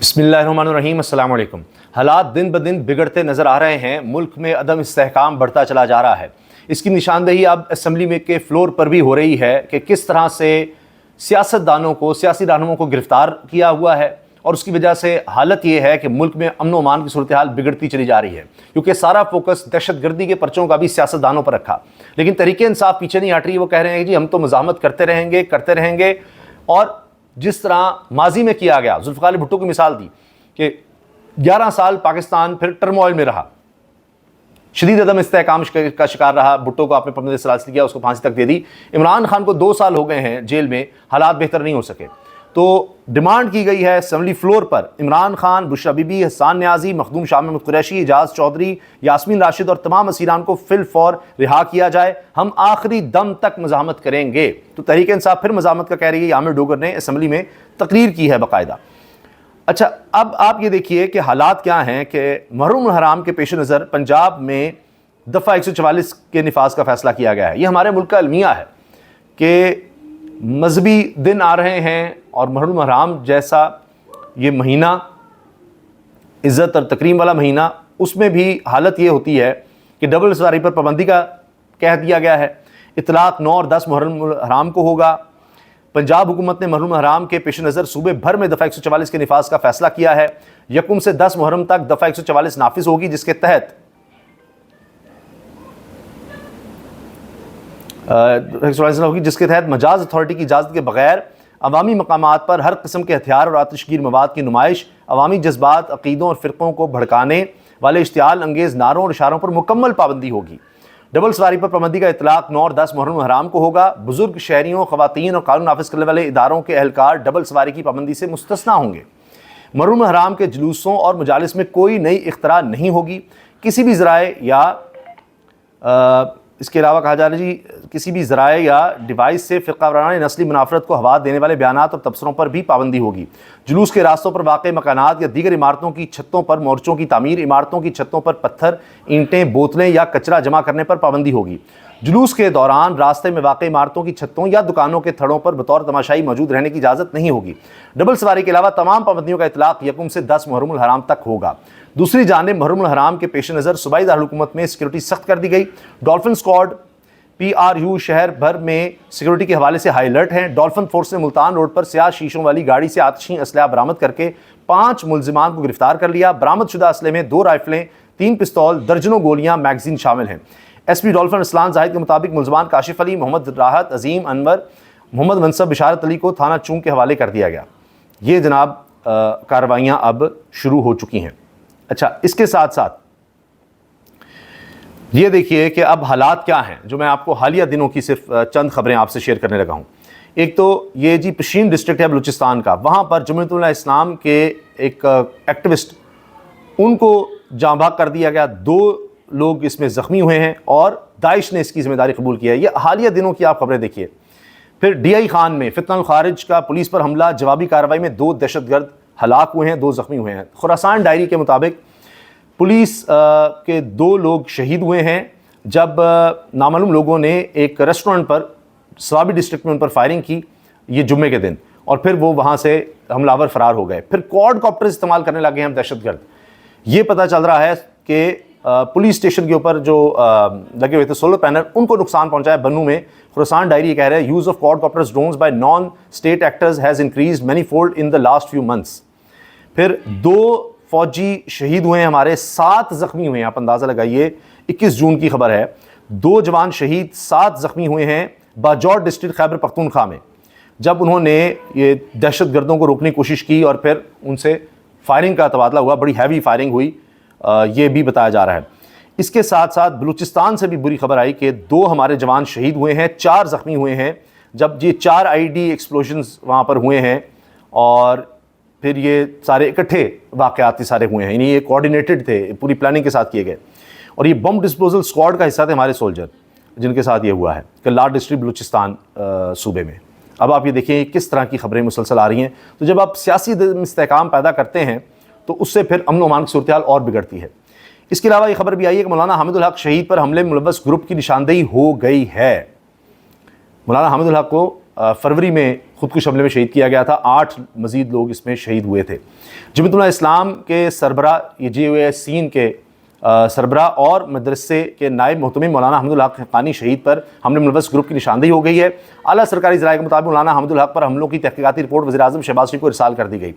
बिस्मिल्लाहिर्रहमानिर्रहीम, अस्सलाम वालेकुम। हालात दिन ब दिन बिगड़ते नज़र आ रहे हैं। मुल्क में अदम इस्तेहकाम बढ़ता चला जा रहा है। इसकी निशानदेही अब असम्बली में के फ्लोर पर भी हो रही है कि किस तरह से सियासतदानों को, सियासी रहनुमाओं को गिरफ्तार किया हुआ है और उसकी वजह से हालत ये है कि मुल्क में अमन व अमान की सूरत हाल बिगड़ती चली जा रही है, क्योंकि सारा फोकस दहशत गर्दी के पर्चों का भी सियासतदानों पर रखा। लेकिन तहरीक इंसाफ पीछे नहीं हट रही। वो कह रहे हैं कि जी हम तो मज़ाहमत करते रहेंगे। और जिस तरह माजी में किया गया, जुल्फ़िकार अली भुट्टो की मिसाल दी कि 11 साल पाकिस्तान फिर टर्मोइल में रहा, शदीद अदम इस्तेहकाम का शिकार रहा। भुट्टो को आपने पाबंदी सलासिल किया, उसको फांसी तक दे दी। इमरान खान को 2 साल हो गए हैं जेल में, हालात बेहतर नहीं हो सके। तो डिमांड की गई है असम्बली फ्लोर पर इमरान खान, बुशरा बीबी, हसान न्याजी, मखदूम शाह महमूद कुरैशी, एजाज चौधरी, यास्मीन राशिद और तमाम असीरान को फिल फौर रिहा किया जाए। हम आखिरी दम तक मज़ाहमत करेंगे। तो तहरीक इंसाफ फिर मज़ाहमत का कह रही है। आमिर डोगर ने असम्बली में तकरीर की है बाकायदा। अच्छा, अब आप ये देखिए कि हालात क्या हैं कि मुहर्रम हराम के पेश नज़र पंजाब में दफ़ा 144 के निफाज का फ़ैसला किया गया है। ये हमारे मुल्क का अलमिया है कि मजहबी दिन आ रहे हैं और मुहर्रम हराम जैसा ये महीना, इज़्ज़त और तकरीम वाला महीना, उसमें भी हालत ये होती है कि डबल सवारी पर पाबंदी का कह दिया गया है। इतलाक़ 9 और 10 मुहर्रम हराम को होगा। पंजाब हुकूमत ने मुहर्रम हराम के पेश नज़र सूबे भर में दफ़ा 144 के निफाज का फ़ैसला किया है। यकुम से 10 मुहर्रम तक दफ़ा 144 नाफिज होगी, जिसके तहत मजाज अथॉरिटी की इजाज़त के बगैर अवामी मकामात पर हर किस्म के हथियार और आतिशगीर मवाद की नुमाइश, अवामी जज्बात, अक़ीदों और फ़िरक़ों को भड़काने वाले इश्तियाल अंगेज़ नारों और इशारों पर मुकम्मल पाबंदी होगी। डबल सवारी पर पाबंदी का इतलाक़ 9 और 10 मुहर्रम हराम को होगा। बुजुर्ग शहरियों, ख़वातीन और कानून नाफिज करने वाले इदारों के एहलकार डबल सवारी की पाबंदी से मुस्तस्ना होंगे। मुहर्रम हराम के जुलूसों और मजालिस में कोई नई इख्तरा नहीं होगी। किसी भी ज़राए या इसके अलावा कहा जा रहा है जी, किसी भी ज़राए या डिवाइस से फ़िरक़ा वाराना नस्ली मुनाफ़रत को हवा देने वाले बयानात और तबसरों पर भी पाबंदी होगी। जुलूस के रास्तों पर वाक़ मकानात या दीगर इमारतों की छतों पर मोर्चों की तामीर, इमारतों की छतों पर पत्थर, ईंटें, बोतलें या कचरा जमा करने पर पाबंदी होगी। जुलूस के दौरान रास्ते में वाक़ इमारतों की छतों या दुकानों के थड़ों पर बतौर तमाशाई मौजूद रहने की इजाज़त नहीं होगी। डबल सवारी के अलावा तमाम पाबंदियों का इतलाक़ यकुम से 10 मुहर्रम हराम तक होगा। दूसरी जानिब मुहर्रम हराम के पेश नज़र सूबाई दारुल-हुकूमत में सिक्योरिटी सख्त कर दी गई। डॉल्फिन स्क्वाड PRU शहर भर में सिक्योरिटी के हवाले से हाई अलर्ट हैं। डॉल्फिन फोर्स ने मुल्तान रोड पर स्याह शीशों वाली गाड़ी से आतिशी असलहा बरामद करके 5 मुलजिमान को गिरफ्तार कर लिया। बरामद शुदा असले में 2 राइफलें, 3 पिस्तौल, दर्जनों गोलियां, मैगजीन शामिल हैं। SP डॉल्फिन असलान जाहिद के मुताबिक मुलजिमान काशिफ अली, मोहम्मद राहत, अजीम अनवर, मोहम्मद मनसब, बिशारत अली को थाना चूंग के हवाले कर दिया गया। ये जनाब कार्रवाइयाँ अब शुरू हो चुकी हैं। अच्छा, इसके साथ साथ ये देखिए कि अब हालात क्या हैं, जो मैं आपको हालिया दिनों की सिर्फ चंद खबरें आपसे शेयर करने लगा हूँ। एक तो ये जी पशीन डिस्ट्रिक्ट है बलूचिस्तान का, वहाँ पर जमीयत उलमा इस्लाम के एक एक्टिविस्ट, उनको जाँ भाग कर दिया गया। 2 लोग इसमें ज़ख्मी हुए हैं और दाइश ने इसकी जिम्मेदारी कबूल की है। ये हालिया दिनों की आप खबरें देखिए। फिर DI खान में फितनल खारिज का पुलिस पर हमला, जवाबी कार्रवाई में 2 दहशतगर्द हलाक हुए हैं, 2 ज़ख्मी हुए हैं। खुरासान डायरी के मुताबिक पुलिस के 2 लोग शहीद हुए हैं जब नामालूम लोगों ने एक रेस्टोरेंट पर स्वाबी डिस्ट्रिक्ट में उन पर फायरिंग की, ये जुम्मे के दिन, और फिर वो वहाँ से हमलावर फरार हो गए। फिर क्वाडकॉप्टर इस्तेमाल करने लगे हैं दहशतगर्द। ये पता चल रहा है कि पुलिस स्टेशन के ऊपर जो लगे हुए थे सोलर पैनल, उनको नुकसान पहुँचाया बन्नू में। खुरासान डायरी कह रहे हैं use of quadcopters drones bye non state actors has increase many fold in the last few months. फिर 2 फौजी शहीद हुए हैं हमारे, 7 ज़ख्मी हुए हैं। आप अंदाज़ा लगाइए, 21 जून की खबर है। 2 जवान शहीद, 7 ज़ख्मी हुए हैं बाजौर डिस्ट्रिक्ट खैबर पख्तूनख्वा में, जब उन्होंने ये दहशतगर्दों को रोकने की कोशिश की और फिर उनसे फायरिंग का तबादला हुआ। बड़ी हैवी फायरिंग हुई, ये भी बताया जा रहा है। इसके साथ साथ बलूचिस्तान से भी बुरी खबर आई कि 2 हमारे जवान शहीद हुए हैं, 4 ज़ख्मी हुए हैं, जब ये 4 IED एक्सप्लोजन्स वहाँ पर हुए हैं और फिर ये सारे इकट्ठे वाक़यात सारे हुए हैं। यानी ये कोऑर्डिनेटेड थे, पूरी प्लानिंग के साथ किए गए। और ये बम डिस्पोजल स्क्वाड का हिस्सा थे हमारे सोल्जर, जिनके साथ ये हुआ है कल्लार डिस्ट्रिक्ट बलूचिस्तान सूबे में। अब आप ये देखिए किस तरह की खबरें मुसलसल आ रही हैं। तो जब आप सियासी इस्तेहकाम पैदा करते हैं तो उससे फिर अमन व अमान की सूरत हाल और बिगड़ती है। इसके अलावा ये खबर भी आई है कि मौलाना हामिदुल हक शहीद पर हमले में मुलव्वस ग्रुप की निशानदेही हो गई है। मौलाना हामिदुल हक को फरवरी में खुदकुश हमले में शहीद किया गया था। 8 मज़ीद लोग इसमें शहीद हुए थे। जमीयत इस्लाम के सरबरा JUAC के सरबरा और मदरसे के नायब मोहतमिम मौलाना अहमदुल हक हक़ानी शहीद पर हमले में मुलव्वस ग्रुप की निशानदेही हो गई है। आला सरकारी ज़राए के मुताबिक मौलाना अहमदुल हक पर हमलों की तहक़ीक़ाती रिपोर्ट वज़ीर-ए-आज़म शहबाज शरीफ को इरसाल कर दी गई।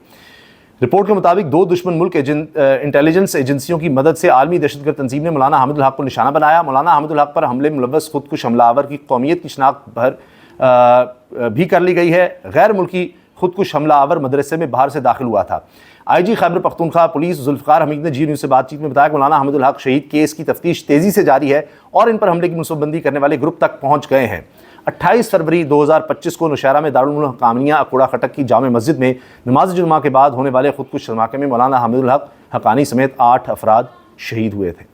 रिपोर्ट के मुताबिक 2 दुश्मन मुल्क इंटेलिजेंस एजेंसियों की मदद से आलमी दहशतगर्द तंजीम ने मौलाना अहमदुल हक को निशाना बनाया। मौलाना अहमदुल हक पर हमले में मुलव्वस खुदकुश हमलावर की कौमियत की शनाख्त भर भी कर ली गई है। गैर मुल्की खुदकुश हमलावर मदरसे में बाहर से दाखिल हुआ था। IG खैबर पख्तूनख्वा पुलिस जुल्फ़िकार हमीद ने जी न्यूज़ से बातचीत में बताया कि मौलाना अहमदुल हक शहीद केस की तफ्तीश तेज़ी से जारी है और इन पर हमले की मनसूबाबंदी करने वाले ग्रुप तक पहुँच गए हैं। 28 फरवरी 2025 को नौशहरा में दारुल उलूम हक़ानिया अकोड़ा खटक की जामे मस्जिद में नमाज जुमा के बाद होने वाले खुदकुश धमाके में मौलाना अहमदुल हक हक़ानी समेत 8 अफराद शहीद हुए थे।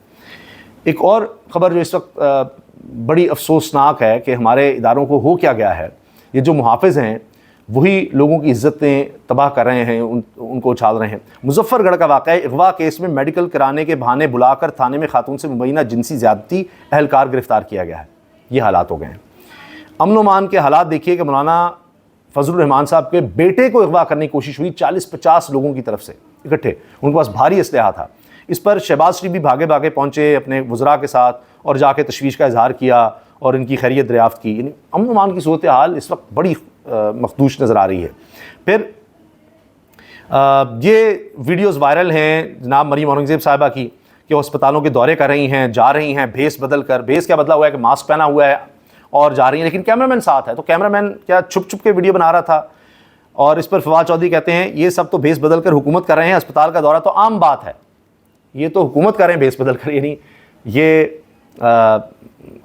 एक और ख़बर जो इस वक्त बड़ी अफसोसनाक है कि हमारे इदारों को हो क्या गया है, ये जो मुहाफ़िज़ हैं वही लोगों की इज़्ज़तें तबाह कर रहे हैं, उनको उछाल रहे हैं। मुजफ्फरगढ़ का वाक़या, अगवा केस में मेडिकल कराने के बहाने बुलाकर थाने में खातून से मुबैना जिनसी ज़्यादती, अहलकार गिरफ़्तार किया गया है। ये हालात हो गए हैं। अमन मान के हालात देखिए कि मौलाना फजलुर रहमान साहब के बेटे को अगवा करने की कोशिश हुई 40-50 लोगों की तरफ से इकट्ठे, उनके पास भारी असलहा था। इस पर शहबाज शरीफ भी भागे भागे पहुँचे अपने वज़रा के साथ और जाके तशवीश का इजहार किया और इनकी खैरियत दरियाफ़्त की। यानी अमन मान की सूरत हाल इस वक्त बड़ी मखदूश नज़र आ रही है। फिर ये वीडियोज़ वायरल हैं जनाब मरीम औरंगज़ेब साहिबा की कि अस्पतालों के दौरे कर रही हैं, जा रही हैं भेस बदल कर। भेस क्या बदला हुआ है कि मास्क पहना हुआ है और जा रही हैं, लेकिन कैमरामैन साथ है। तो कैमरामैन क्या छुप छुप के वीडियो बना रहा था। और इस पर फवाद चौधरी कहते हैं ये सब तो भेस बदल कर हुकूमत कर रहे हैं, अस्पताल का दौरा तो आम बात है। ये तो हुकूमत कर रहे हैं भेस बदल कर, यानी ये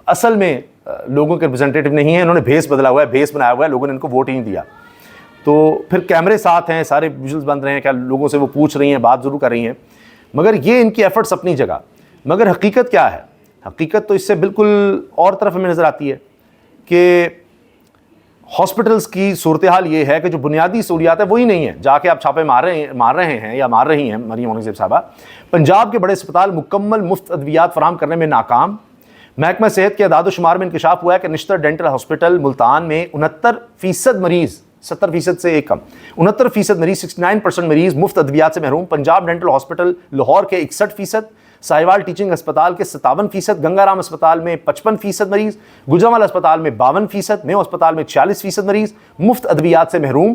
असल में लोगों के रिप्रेजेंटेटिव नहीं है, इन्होंने भेस बदला हुआ है, भेस बनाया हुआ है, लोगों ने इनको वोट ही नहीं दिया। तो फिर कैमरे साथ हैं, सारे विजुअल्स बन रहे हैं, क्या लोगों से वो पूछ रही हैं, बात ज़रूर कर रही हैं, मगर ये इनकी एफर्ट्स अपनी जगह। मगर हकीकत क्या है? हकीकत तो इससे बिल्कुल और तरफ हमें नज़र आती है कि हॉस्पिटल्स की सूरत हाल ये है कि जो बुनियादी सहूलियात है वही नहीं है। जाके आप छापे मार रहे हैं या मार रही हैं मरीम औरंगज़ेब साहबा। पंजाब के बड़े अस्पताल मुकम्मल मुफ्त अद्वियात फराहम करने में नाकाम। महकमा सेहत के अदाद शुमार में इंकशाफ हुआ है कि निश्तर डेंटल हॉस्पिटल मुल्तान में 69% मरीज़, 70% से एक कम, 69% मरीज़, 69% मरीज़ मुफ्त अद्वियात से महरूम। पंजाब डेंटल हॉस्पिटल लाहौर के 61%, साहिवाल टीचिंग अस्पताल के 57%, गंगाराम अस्पताल में 55% मरीज़, गुजरांवाला अस्पताल में 52%, मेयो अस्पताल में 46% मरीज़ मुफ्त अद्वियात से महरूम।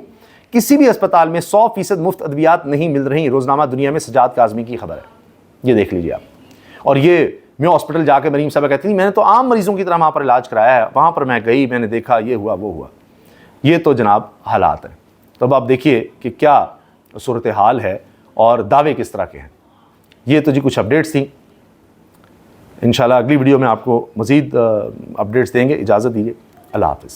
किसी भी अस्पताल में 100% मुफ्त अद्वियात नहीं मिल रही। रोज़नामा दुनिया में सजाद काज़मी की खबर है, ये देख लीजिए आप। और ये मैं हॉस्पिटल जाकर मरीम साहब कहती थी मैंने तो आम मरीज़ों की तरह वहाँ पर इलाज कराया है, वहाँ पर मैं गई, मैंने देखा ये हुआ वो हुआ। ये तो जनाब हालात हैं। तो अब आप देखिए कि क्या सूरत हाल है और दावे किस तरह के हैं। ये तो जी कुछ अपडेट्स थी। इंशाल्लाह अगली वीडियो में आपको मज़ीद अपडेट्स देंगे। इजाज़त दीजिए, अल्लाह हाफ़िज़।